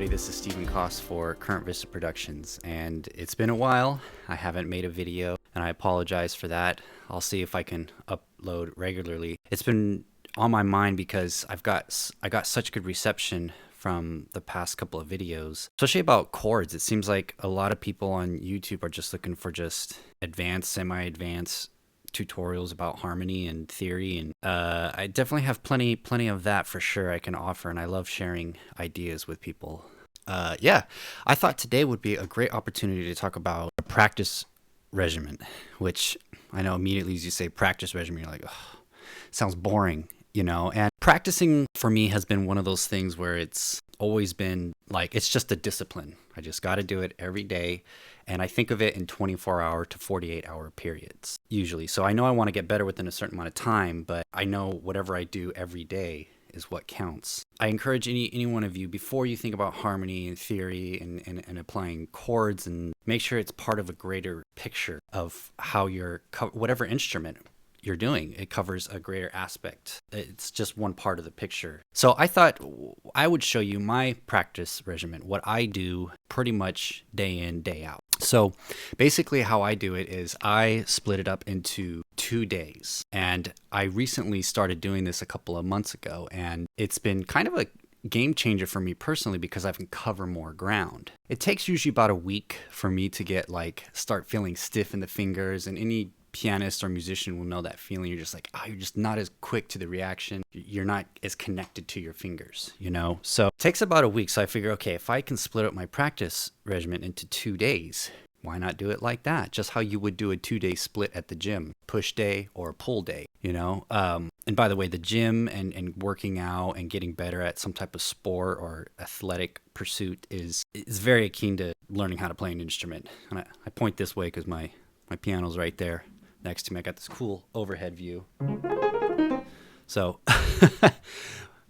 everybody. This is Stevobme for Currentvistaproductions, and it's been a while. I haven't made a video, and I apologize for that. I'll see if I can upload regularly. It's been on my mind because I got such good reception from the past couple of videos, especially about chords. It seems like a lot of people on YouTube are just looking for just advanced, semi-advanced tutorials about harmony and theory, and I definitely have plenty of that for sure I can offer, and I love sharing ideas with people. Yeah, I thought today would be a great opportunity to talk about a practice regimen, which I know immediately as you say practice regimen, you're like, oh, sounds boring, you know. And practicing for me has been one of those things where it's always been like, it's just a discipline. I just got to do it every day. And I think of it in 24-hour to 48-hour periods, usually. So I know I want to get better within a certain amount of time, but I know whatever I do every day is what counts. I encourage any one of you, before you think about harmony and theory and applying chords, and make sure it's part of a greater picture of how whatever instrument you're doing, it covers a greater aspect. It's just one part of the picture. So I thought I would show you my practice regimen, what I do pretty much day in, day out. So basically how I do it is I split it up into 2 days. And I recently started doing this a couple of months ago, and it's been kind of a game changer for me personally because I can cover more ground. It takes usually about a week for me to start feeling stiff in the fingers, and any pianist or musician will know that feeling. You're just like, you're just not as quick to the reaction. You're not as connected to your fingers, you know? So it takes about a week. So I figure, okay, if I can split up my practice regimen into 2 days, why not do it like that? Just how you would do a 2-day split at the gym, push day or pull day, you know? And by the way, the gym and working out and getting better at some type of sport or athletic pursuit is very akin to learning how to play an instrument. And I point this way because my piano's right there next to me. I got this cool overhead view. So I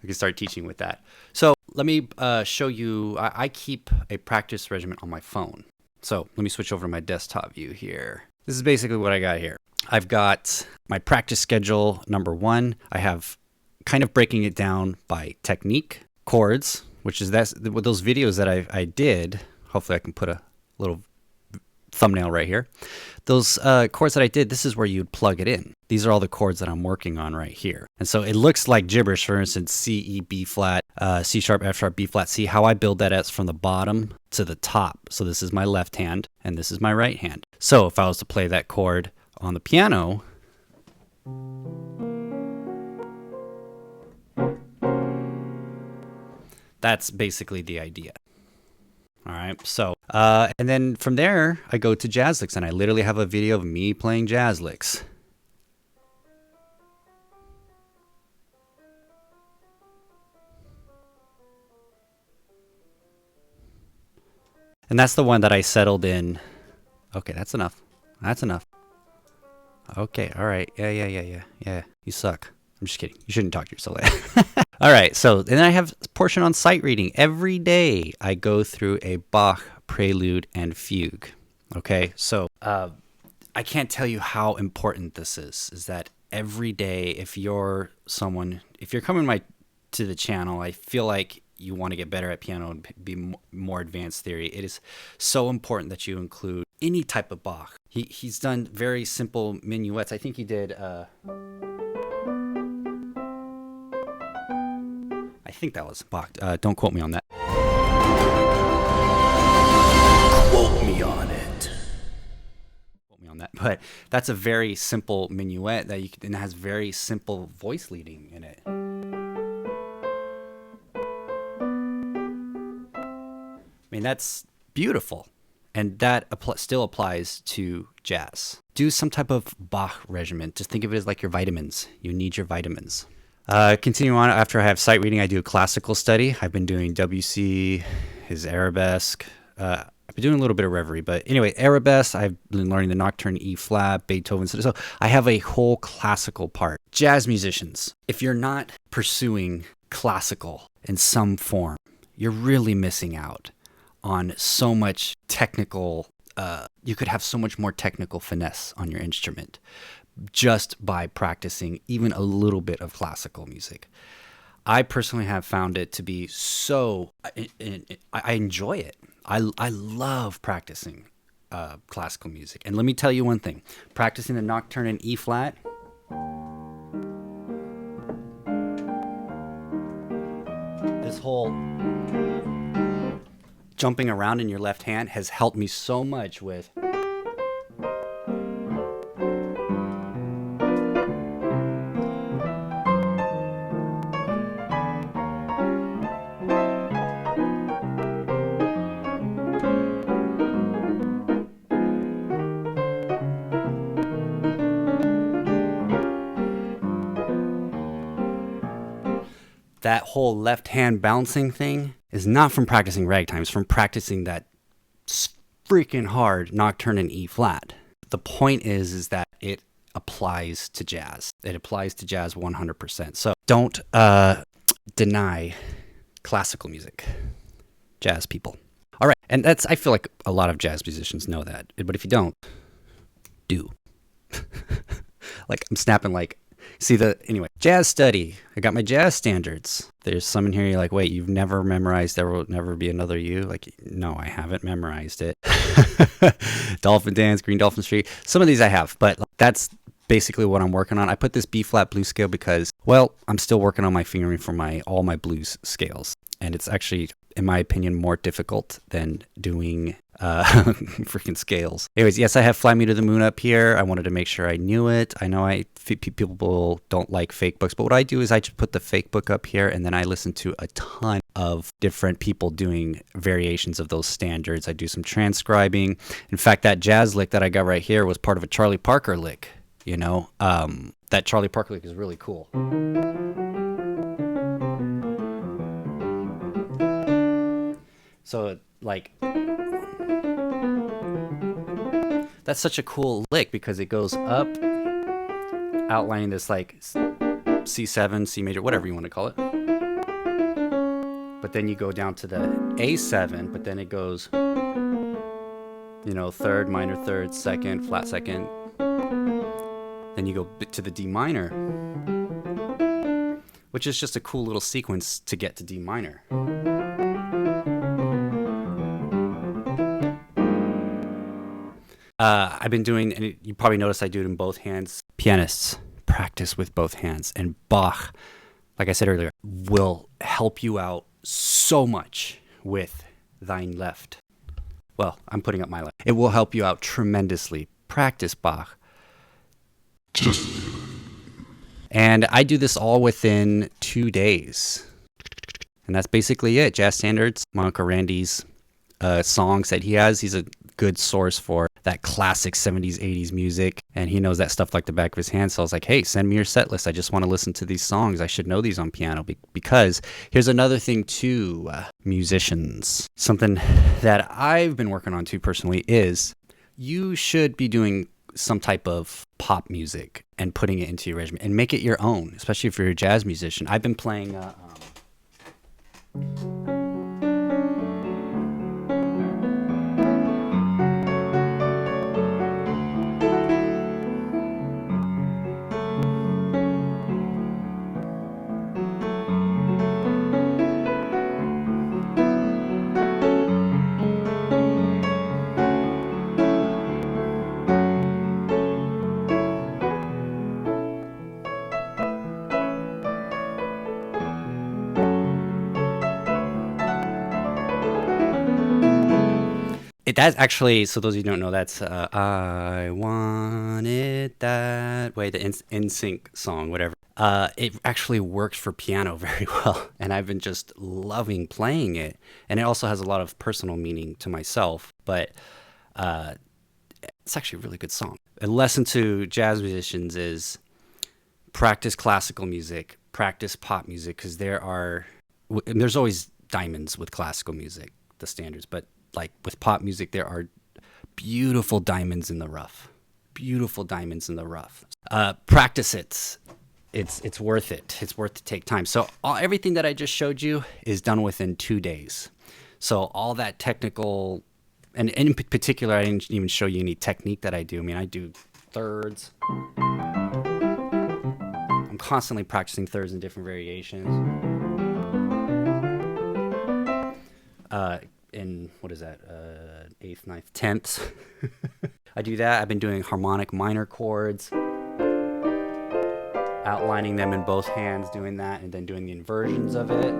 can start teaching with that. So let me show you, I keep a practice regimen on my phone. So let me switch over to my desktop view here. This is basically what I got here. I've got my practice schedule number 1. I have kind of breaking it down by technique, chords, which is those videos that I did. Hopefully I can put a little thumbnail right here. Those chords that I did, this is where you'd plug it in. These are all the chords that I'm working on right here. And so it looks like gibberish. For instance, C, E, B flat, C sharp, F sharp, B flat, C. How I build that as from the bottom to the top. So this is my left hand and this is my right hand. So if I was to play that chord on the piano, that's basically the idea. All right, so, and then from there, I go to jazz licks, and I literally have a video of me playing jazz licks. And that's the one that I settled in. Okay, that's enough. That's enough. Okay, all right. Yeah, you suck. I'm just kidding. You shouldn't talk to yourself like that. All right, so then I have a portion on sight reading. Every day I go through a Bach prelude and fugue. Okay, so I can't tell you how important this is that every day, if you're coming to the channel, I feel like you want to get better at piano and be more advanced theory, it is so important that you include any type of Bach. He's done very simple minuets. I think he did... I think that was Bach. Don't quote me on that. Quote me on it. Quote me on that. But that's a very simple minuet and has very simple voice leading in it. I mean, that's beautiful. And that still applies to jazz. Do some type of Bach regimen. Just think of it as like your vitamins. You need your vitamins. Continue on. After I have sight reading, I do a classical study. I've been doing WC, his arabesque. I've been doing a little bit of reverie, but anyway, arabesque. I've been learning the Nocturne E flat, Beethoven. So I have a whole classical part. Jazz musicians, if you're not pursuing classical in some form, you're really missing out on so much technical. You could have so much more technical finesse on your instrument just by practicing even a little bit of classical music. I personally have found it to be so, I enjoy it. I love practicing classical music. And let me tell you one thing, practicing the nocturne in E flat, this whole jumping around in your left hand has helped me so much with that whole left hand bouncing thing is not from practicing ragtime. It's from practicing that freaking hard nocturne in E flat. The point is that it applies to jazz. It applies to jazz 100%. So don't deny classical music, jazz people. All right, and I feel like a lot of jazz musicians know that, but if you don't, do. Like I'm snapping like, anyway, jazz study. I got my jazz standards. There's some in here you're like, wait, you've never memorized There Will Never Be Another You? Like, no, I haven't memorized it. Dolphin Dance, Green Dolphin Street. Some of these I have, but that's basically what I'm working on. I put this B flat blues scale because, well, I'm still working on my fingering for all my blues scales. And it's actually, in my opinion, more difficult than doing freaking scales. Anyways, yes, I have Fly Me to the Moon up here. I wanted to make sure I knew it. I know people don't like fake books, but what I do is I just put the fake book up here, and then I listen to a ton of different people doing variations of those standards. I do some transcribing. In fact, that jazz lick that I got right here was part of a Charlie Parker lick. You know, that Charlie Parker lick is really cool. So, like, that's such a cool lick because it goes up, outlining this, like, C7, C major, whatever you want to call it. But then you go down to the A7, but then it goes, you know, third, minor third, second, flat second. Then you go to the D minor, which is just a cool little sequence to get to D minor. I've been doing, and you probably noticed I do it in both hands. Pianists practice with both hands, and Bach, like I said earlier, will help you out so much with thine left. Well, I'm putting up my left. It will help you out tremendously. Practice Bach. And I do this all within 2 days. And that's basically it. Jazz standards, my Uncle Randy's songs that he has. He's a good source for that classic 70s, 80s music. And he knows that stuff like the back of his hand. So I was like, hey, send me your set list. I just want to listen to these songs. I should know these on piano. Because here's another thing too, musicians. Something that I've been working on too personally is you should be doing some type of pop music and putting it into your regimen and make it your own, especially if you're a jazz musician. I've been playing that's actually, so those of you who don't know, that's I Want It That Way, the NSYNC song, whatever. It actually works for piano very well, and I've been just loving playing it. And it also has a lot of personal meaning to myself, but it's actually a really good song. A lesson to jazz musicians is practice classical music, practice pop music, because there's always diamonds with classical music, the standards, but like with pop music, there are beautiful diamonds in the rough. Beautiful diamonds in the rough. Practice it. It's worth it. It's worth to take time. So everything that I just showed you is done within 2 days. So all that technical, and in particular, I didn't even show you any technique that I do. I mean, I do thirds. I'm constantly practicing thirds and different variations. In, what is that, eighth, ninth, tenths. I do that. I've been doing harmonic minor chords, outlining them in both hands, doing that, and then doing the inversions of it,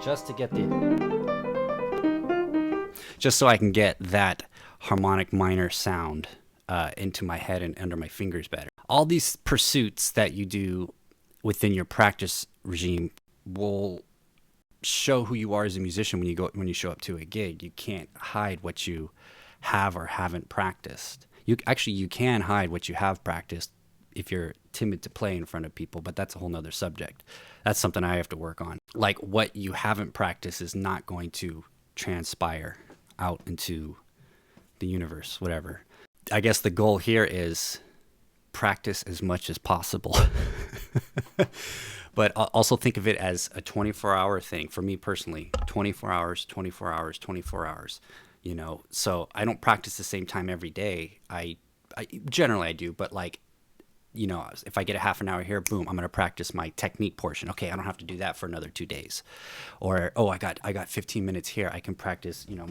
just so I can get that harmonic minor sound into my head and under my fingers better. All these pursuits that you do within your practice regime will show who you are as a musician when you show up to a gig. You can't hide what you have or haven't practiced. You can hide what you have practiced if you're timid to play in front of people, but that's a whole nother subject. That's something I have to work on. Like, what you haven't practiced is not going to transpire out into the universe, whatever. I guess the goal here is practice as much as possible. But also think of it as a 24-hour thing. For me personally, 24 hours, 24 hours, 24 hours. You know, so I don't practice the same time every day. I generally I do, but like, you know, if I get a half an hour here, boom, I'm going to practice my technique portion. Okay, I don't have to do that for another 2 days. Or, oh, I got 15 minutes here. I can practice, you know,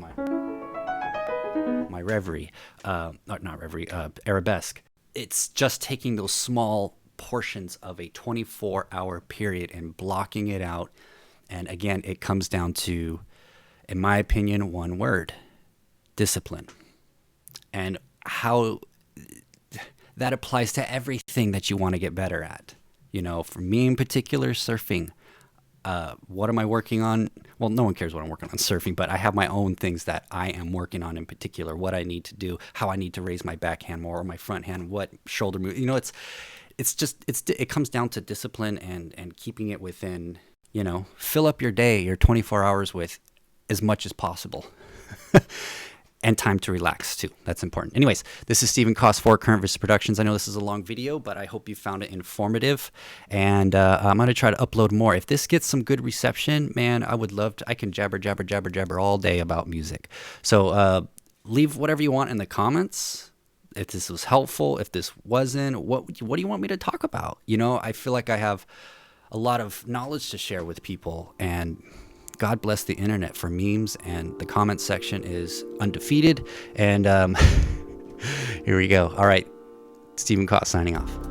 my reverie, not reverie, arabesque. It's just taking those small portions of a 24-hour period and blocking it out. And again, it comes down to, in my opinion, one word: discipline. And how that applies to everything that you want to get better at. You know, for me in particular, surfing. What am I working on? Well, no one cares what I'm working on surfing, but I have my own things that I am working on in particular, what I need to do, how I need to raise my backhand more or my front hand, what shoulder move. You know, it comes down to discipline and keeping it within, you know, fill up your day, your 24 hours with as much as possible. And time to relax too. That's important. Anyways, this is Stephen Koss for Currentvistaproductions. I know this is a long video, but I hope you found it informative. And I'm going to try to upload more. If this gets some good reception, man, I would love to. I can jabber all day about music. So leave whatever you want in the comments. If this was helpful, if this wasn't, what do you want me to talk about? You know, I feel like I have a lot of knowledge to share with people, and God bless the internet for memes, and the comment section is undefeated. And here we go. All right, Stephen Koss signing off.